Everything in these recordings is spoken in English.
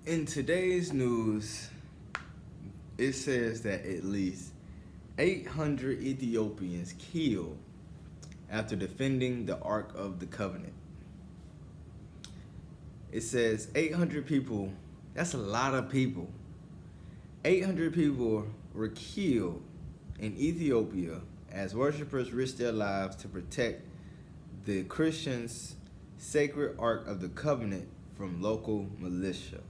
In today's news, it says that at least 800 Ethiopians killed after defending the Ark of the Covenant. It says 800 people, that's a lot of people. 800 people were killed in Ethiopia as worshippers risked their lives to protect the Christians' sacred Ark of the Covenant from local militia.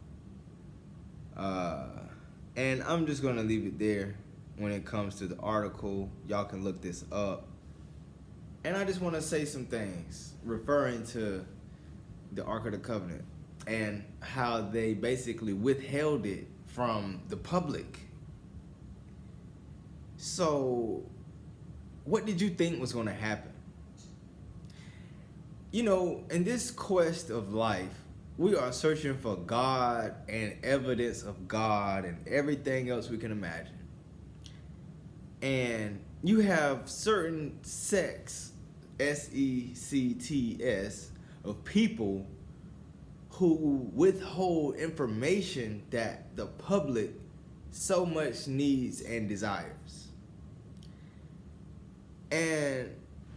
And I'm just going to leave it there when it comes to the article. Y'all can look this up. And I just want to say some things referring to the Ark of the Covenant and how they basically withheld it from the public. So, what did you think was going to happen? You know, in this quest of life, we are searching for God and evidence of God and everything else we can imagine. And you have certain sects, sects, of people who withhold information that the public so much needs and desires. And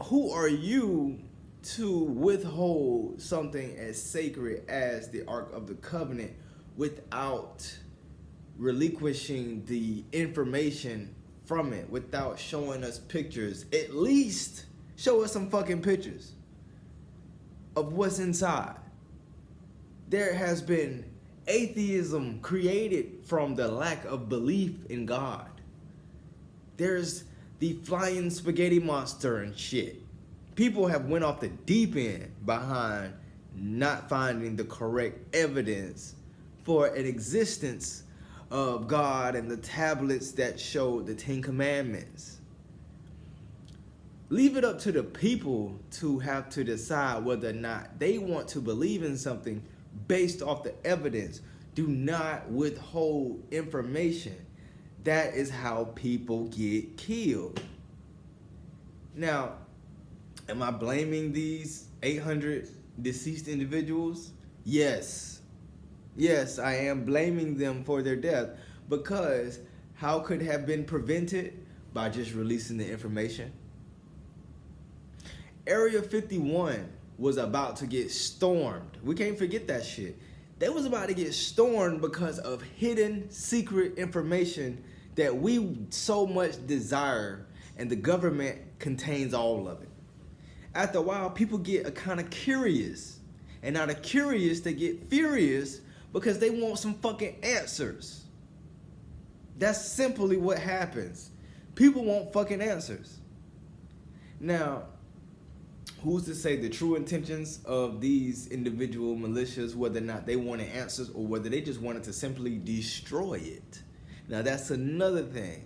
who are you to withhold something as sacred as the Ark of the Covenant without relinquishing the information from it, without showing us pictures? At least show us some fucking pictures of what's inside. There has been atheism created from the lack of belief in God. There's the flying spaghetti monster and shit. People have went off the deep end behind not finding the correct evidence for an existence of God and the tablets that show the Ten Commandments. Leave it up to the people to have to decide whether or not they want to believe in something based off the evidence. Do not withhold information. That is how people get killed. Now, am I blaming these 800 deceased individuals? Yes. Yes, I am blaming them for their death, because how could it have been prevented? By just releasing the information. Area 51 was about to get stormed. We can't forget that shit. They was about to get stormed because of hidden secret information that we so much desire, and the government contains all of it. After a while, people get kind of curious. And out of curious, they get furious because they want some fucking answers. That's simply what happens. People want fucking answers. Now, who's to say the true intentions of these individual militias, whether or not they wanted answers or whether they just wanted to simply destroy it? Now, that's another thing.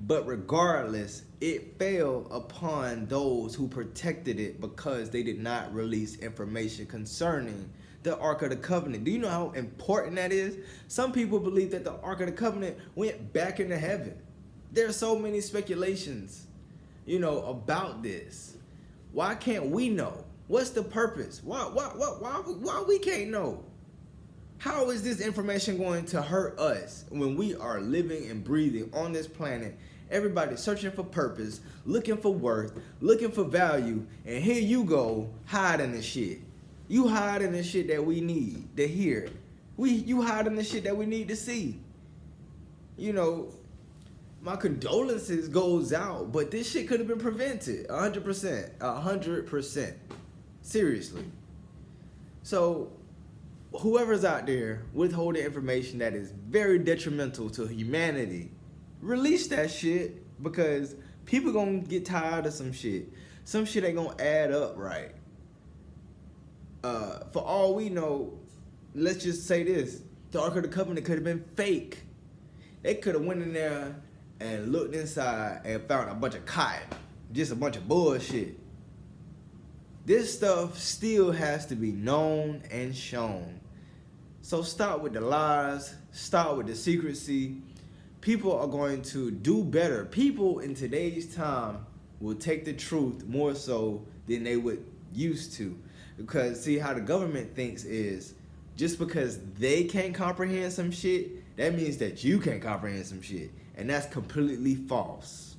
But regardless, it fell upon those who protected it because they did not release information concerning the Ark of the Covenant. Do you know how important that is? Some people believe that the Ark of the Covenant went back into heaven. There are so many speculations, about this. Why can't we know? What's the purpose? Why we can't know? How is this information going to hurt us when we are living and breathing on this planet? Everybody's searching for purpose, looking for worth, looking for value, and here you go hiding the shit. You hiding the shit that we need to hear. You hiding the shit that we need to see. My condolences goes out, but this shit could have been prevented 100%, 100%. Seriously. So, whoever's out there withholding information that is very detrimental to humanity, release that shit, because people gonna get tired of some shit. Some shit ain't gonna add up right. For all we know, let's just say this: the Ark of the Covenant could have been fake. They could have went in there and looked inside and found a bunch of cotton, just a bunch of bullshit. This stuff still has to be known and shown. So stop with the lies, stop with the secrecy. People are going to do better. People in today's time will take the truth more so than they would used to. Because see, how the government thinks is just because they can't comprehend some shit, that means that you can't comprehend some shit. And that's completely false.